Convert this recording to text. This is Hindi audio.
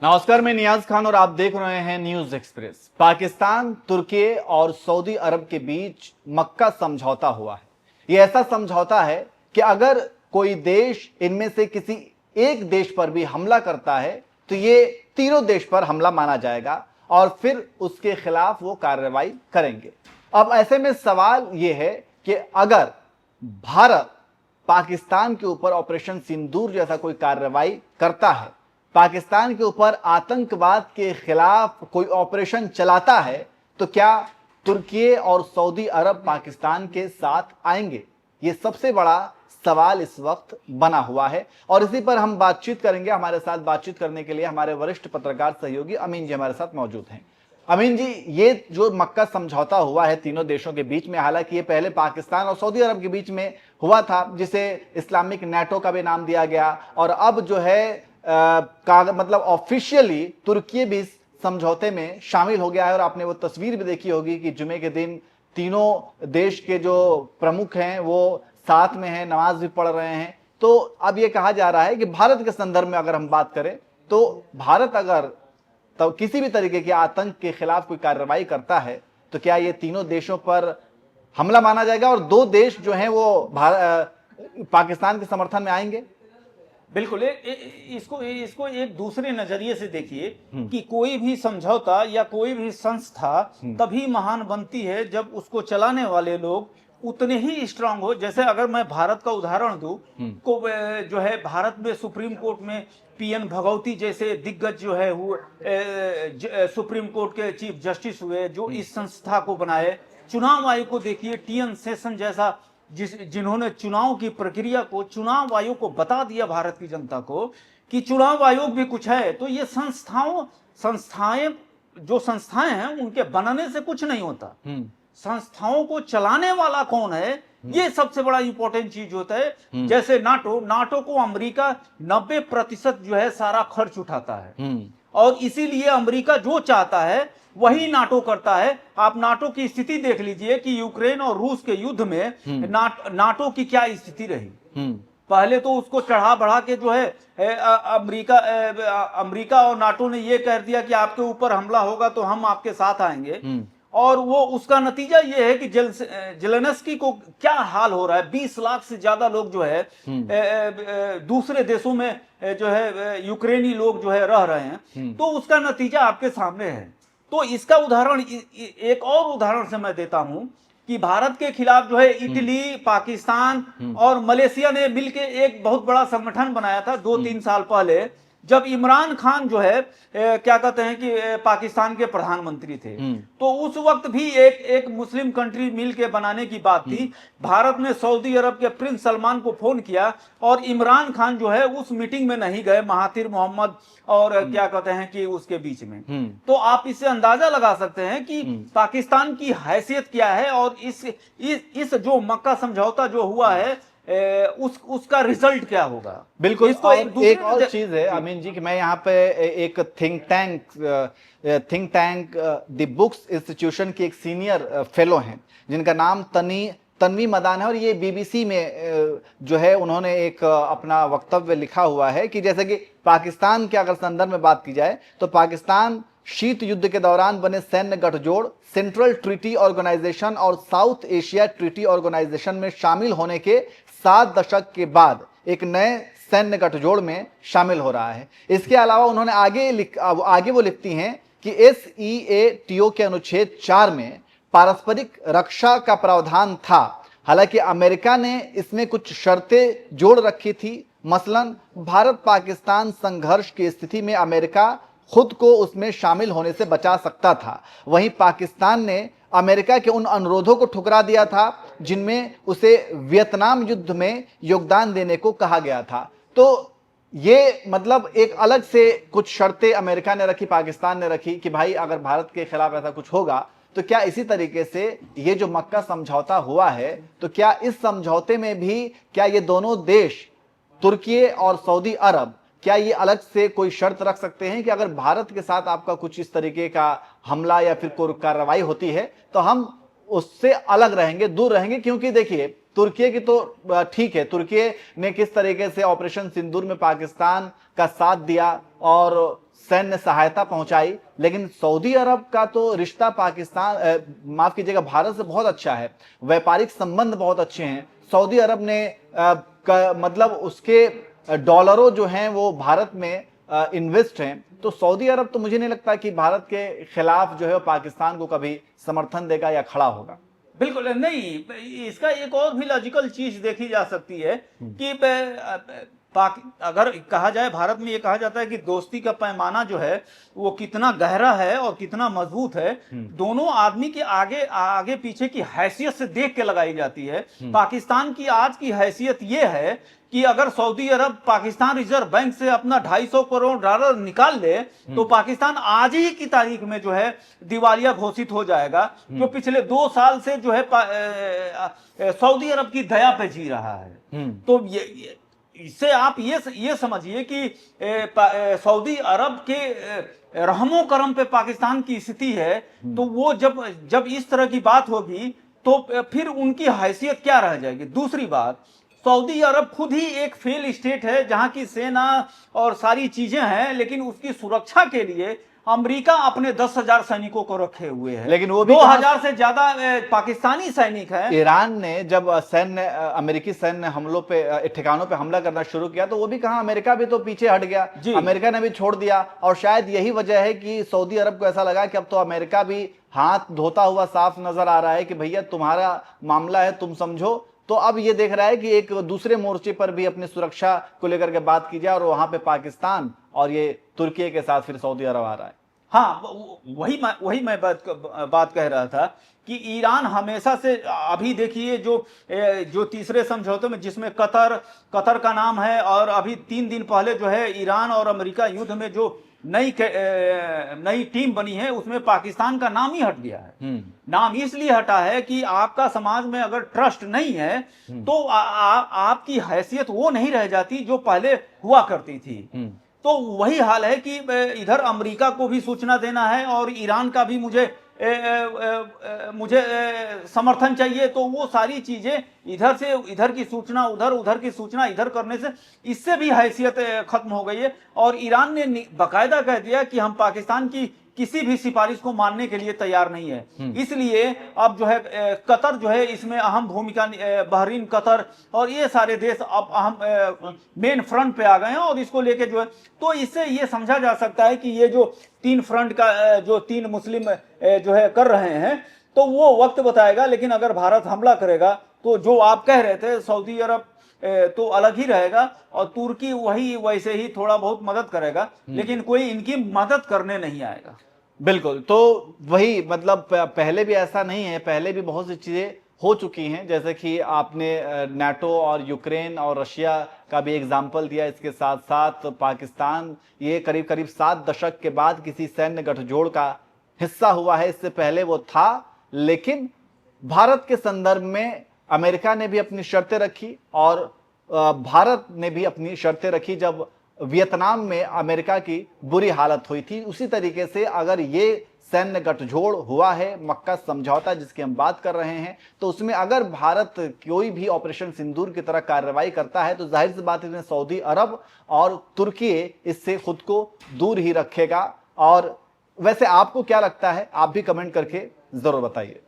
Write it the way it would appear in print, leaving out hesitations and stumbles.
नमस्कार, मैं नियाज खान और आप देख रहे हैं न्यूज एक्सप्रेस। पाकिस्तान, तुर्की और सऊदी अरब के बीच मक्का समझौता हुआ है। यह ऐसा समझौता है कि अगर कोई देश इनमें से किसी एक देश पर भी हमला करता है तो ये तीनों देश पर हमला माना जाएगा और फिर उसके खिलाफ वो कार्रवाई करेंगे। अब ऐसे में सवाल ये है कि अगर भारत पाकिस्तान के ऊपर ऑपरेशन सिंदूर जैसा कोई कार्रवाई करता है, पाकिस्तान के ऊपर आतंकवाद के खिलाफ कोई ऑपरेशन चलाता है, तो क्या तुर्की और सऊदी अरब पाकिस्तान के साथ आएंगे? ये सबसे बड़ा सवाल इस वक्त बना हुआ है और इसी पर हम बातचीत करेंगे। हमारे साथ बातचीत करने के लिए हमारे वरिष्ठ पत्रकार सहयोगी अमीन जी हमारे साथ मौजूद हैं। अमीन जी, ये जो मक्का समझौता हुआ है तीनों देशों के बीच में, हालांकि ये पहले पाकिस्तान और सऊदी अरब के बीच में हुआ था, जिसे इस्लामिक नेटो का भी नाम दिया गया, और अब जो है मतलब ऑफिशियली तुर्की भी इस समझौते में शामिल हो गया है। और आपने वो तस्वीर भी देखी होगी कि जुमे के दिन तीनों देश के जो प्रमुख हैं वो साथ में हैं, नमाज भी पढ़ रहे हैं। तो अब ये कहा जा रहा है कि भारत के संदर्भ में अगर हम बात करें तो भारत अगर तो किसी भी तरीके के आतंक के खिलाफ कोई कार्रवाई करता है तो क्या ये तीनों देशों पर हमला माना जाएगा और दो देश जो हैं वो पाकिस्तान के समर्थन में आएंगे? बिल्कुल। इसको इसको एक दूसरे नजरिए से देखिए कि कोई भी समझौता या कोई भी संस्था तभी महान बनती है जब उसको चलाने वाले लोग उतने ही स्ट्रांग हो। जैसे अगर मैं भारत का उदाहरण दूं को जो है भारत में सुप्रीम कोर्ट में पीएन भगवती जैसे दिग्गज जो है वो सुप्रीम कोर्ट के चीफ जस्टिस हुए, जो इस संस्था को बनाए। चुनाव आयोग को देखिए, टीएन शेषन जैसा जिन्होंने चुनाव की प्रक्रिया को, चुनाव आयोग को बता दिया भारत की जनता को कि चुनाव आयोग भी कुछ है। तो ये संस्थाएं जो संस्थाएं हैं उनके बनने से कुछ नहीं होता। संस्थाओं को चलाने वाला कौन है, ये सबसे बड़ा इंपॉर्टेंट चीज होता है। जैसे नाटो को अमेरिका 90% जो है सारा खर्च उठाता है और इसीलिए अमेरिका जो चाहता है वही नाटो करता है। आप नाटो की स्थिति देख लीजिए कि यूक्रेन और रूस के युद्ध में नाटो की क्या स्थिति रही। पहले तो उसको चढ़ा बढ़ा के जो है अमेरिका और नाटो ने ये कह दिया कि आपके ऊपर हमला होगा तो हम आपके साथ आएंगे, और वो उसका नतीजा ये है कि जेलेंस्की को क्या हाल हो रहा है। 20 लाख से ज्यादा लोग जो है दूसरे देशों में जो है यूक्रेनी लोग जो है रह रहे हैं। तो उसका नतीजा आपके सामने है। तो इसका उदाहरण एक और उदाहरण से मैं देता हूं कि भारत के खिलाफ जो है इटली, पाकिस्तान और मलेशिया ने मिलकर एक बहुत बड़ा संगठन बनाया था 2-3 साल पहले, जब इमरान खान जो है क्या कहते हैं कि पाकिस्तान के प्रधानमंत्री थे। तो उस वक्त भी एक मुस्लिम कंट्री मिल के बनाने की बात थी। भारत ने सऊदी अरब के प्रिंस सलमान को फोन किया और इमरान खान जो है उस मीटिंग में नहीं गए, महातिर मोहम्मद और क्या कहते हैं कि उसके बीच में। तो आप इससे अंदाजा लगा सकते हैं कि पाकिस्तान की हैसियत क्या है और इस जो मक्का समझौता जो हुआ है उसका रिजल्ट क्या होगा। बिल्कुल। इसको एक और चीज है अमीन जी कि मैं यहाँ पे एक think tank the books institution के एक सीनियर फेलो हैं जिनका नाम तन्वी मदान है, और ये बीबीसी में जो है उन्होंने एक अपना वक्तव्य लिखा हुआ है कि जैसे कि पाकिस्तान के अगर संदर्भ में बात की जाए तो पाकिस्तान शीत युद्ध के दौरान बने सैन्य गठजोड़, सेंट्रल ट्रीटी ऑर्गेनाइजेशन और साउथ एशिया ट्रीटी ऑर्गेनाइजेशन में शामिल होने के 7 दशक के बाद एक नए सैन्य गठजोड़ में शामिल हो रहा है। इसके अलावा उन्होंने आगे वो लिखती हैं कि SEATO के अनुच्छेद 4 में पारस्परिक रक्षा का प्रावधान था। हालांकि अमेरिका ने इसमें कुछ शर्तें जोड़ रखी थी। मसलन भारत पाकिस्तान संघर्ष की स्थिति में अमेरिका खुद को उसमें शामिल होने से बचा सकता था। वहीं पाकिस्तान ने अमेरिका के उन अनुरोधों को ठुकरा दिया था जिनमें उसे वियतनाम युद्ध में योगदान देने को कहा गया था। तो ये मतलब एक अलग से कुछ शर्तें अमेरिका ने रखी, पाकिस्तान ने रखी कि भाई अगर भारत के खिलाफ ऐसा कुछ होगा तो क्या इसी तरीके से ये जो मक्का समझौता हुआ है तो क्या इस समझौते में भी क्या ये दोनों देश तुर्की और सऊदी अरब क्या ये अलग से कोई शर्त रख सकते हैं कि अगर भारत के साथ आपका कुछ इस तरीके का हमला या फिर कोई कार्रवाई होती है तो हम उससे अलग रहेंगे, दूर रहेंगे? क्योंकि देखिए तुर्की की तो ठीक है, तुर्की ने किस तरीके से ऑपरेशन सिंदूर में पाकिस्तान का साथ दिया और सैन्य सहायता पहुंचाई, लेकिन सऊदी अरब का तो रिश्ता पाकिस्तान माफ कीजिएगा भारत से बहुत अच्छा है, व्यापारिक संबंध बहुत अच्छे हैं। सऊदी अरब ने मतलब उसके डॉलरों जो हैं वो भारत में इन्वेस्ट हैं, तो सऊदी अरब तो मुझे नहीं लगता कि भारत के खिलाफ जो है पाकिस्तान को कभी समर्थन देगा या खड़ा होगा। बिल्कुल नहीं, इसका एक और भी लॉजिकल चीज देखी जा सकती है कि अगर कहा जाए, भारत में ये कहा जाता है कि दोस्ती का पैमाना जो है वो कितना गहरा है और कितना मजबूत है, दोनों आदमी के आगे आगे पीछे की हैसियत से देख के लगाई जाती है। पाकिस्तान की आज की हैसियत ये है कि अगर सऊदी अरब पाकिस्तान रिजर्व बैंक से अपना 250 करोड़ डॉलर निकाल ले तो पाकिस्तान आज ही की तारीख में जो है दिवालिया घोषित हो जाएगा, जो पिछले 2 साल से जो है सऊदी अरब की दया पे जी रहा है। तो इससे आप ये समझिए कि सऊदी अरब के रहमो करम पे पाकिस्तान की स्थिति है, तो वो जब इस तरह की बात होगी तो फिर उनकी हैसियत क्या रह जाएगी। दूसरी बात, सऊदी अरब खुद ही एक फेल स्टेट है जहां की सेना और सारी चीजें हैं, लेकिन उसकी सुरक्षा के लिए अमेरिका अपने 10,000 सैनिकों को रखे हुए है, लेकिन वो भी 2,000 से ज्यादा पाकिस्तानी सैनिक हैं। ईरान ने जब अमेरिकी सैन्य हमलों पे ठिकानों पे हमला करना शुरू किया तो वो भी कहा, अमेरिका भी तो पीछे हट गया, अमेरिका ने भी छोड़ दिया। और शायद यही वजह है कि सऊदी अरब को ऐसा लगा कि अब तो अमेरिका भी हाथ धोता हुआ साफ नजर आ रहा है कि भैया तुम्हारा मामला है, तुम समझो। तो अब ये देख रहा है कि एक दूसरे मोर्चे पर भी अपनी सुरक्षा को लेकर के बात की जाए, और वहां पे पाकिस्तान और ये तुर्की के साथ फिर सऊदी अरब आ रहा है। हाँ, वही मैं बात कह रहा था कि ईरान हमेशा से, अभी देखिए जो तीसरे समझौते में जिसमें कतर का नाम है, और अभी 3 दिन पहले जो है ईरान और अमेरिका युद्ध में जो नई टीम बनी है उसमें पाकिस्तान का नाम ही हट गया है। नाम इसलिए हटा है कि आपका समाज में अगर ट्रस्ट नहीं है तो आपकी हैसियत वो नहीं रह जाती जो पहले हुआ करती थी। तो वही हाल है कि इधर अमेरिका को भी सूचना देना है और ईरान का भी मुझे समर्थन चाहिए, तो वो सारी चीजें इधर से इधर की सूचना उधर, उधर की सूचना इधर करने से इससे भी हैसियत खत्म हो गई है। और ईरान ने बाकायदा कह दिया कि हम पाकिस्तान की किसी भी सिफारिश को मानने के लिए तैयार नहीं है। इसलिए अब जो है कतर जो है इसमें अहम भूमिका, बहरीन, कतर और ये सारे देश अब अहम मेन फ्रंट पे आ गए हैं, और इसको लेके जो है, तो इससे ये समझा जा सकता है कि ये जो 3 फ्रंट का जो 3 मुस्लिम जो है कर रहे हैं, तो वो वक्त बताएगा। लेकिन अगर भारत हमला करेगा तो जो आप कह रहे थे सऊदी अरब तो अलग ही रहेगा, और तुर्की वही वैसे ही थोड़ा बहुत मदद करेगा, लेकिन कोई इनकी मदद करने नहीं आएगा। बिल्कुल, तो वही मतलब पहले भी ऐसा नहीं है, पहले भी बहुत सी चीजें हो चुकी हैं, जैसे कि आपने नाटो और यूक्रेन और रशिया का भी एग्जाम्पल दिया। इसके साथ साथ पाकिस्तान ये करीब करीब 7 दशक के बाद किसी सैन्य गठजोड़ का हिस्सा हुआ है, इससे पहले वो था। लेकिन भारत के संदर्भ में अमेरिका ने भी अपनी शर्तें रखी और भारत ने भी अपनी शर्तें रखी जब वियतनाम में अमेरिका की बुरी हालत हुई थी। उसी तरीके से अगर ये सैन्य गठजोड़ हुआ है, मक्का समझौता जिसकी हम बात कर रहे हैं, तो उसमें अगर भारत कोई भी ऑपरेशन सिंदूर की तरह कार्रवाई करता है तो जाहिर सी बात है सऊदी अरब और तुर्की इससे खुद को दूर ही रखेगा। और वैसे आपको क्या लगता है, आप भी कमेंट करके जरूर बताइए।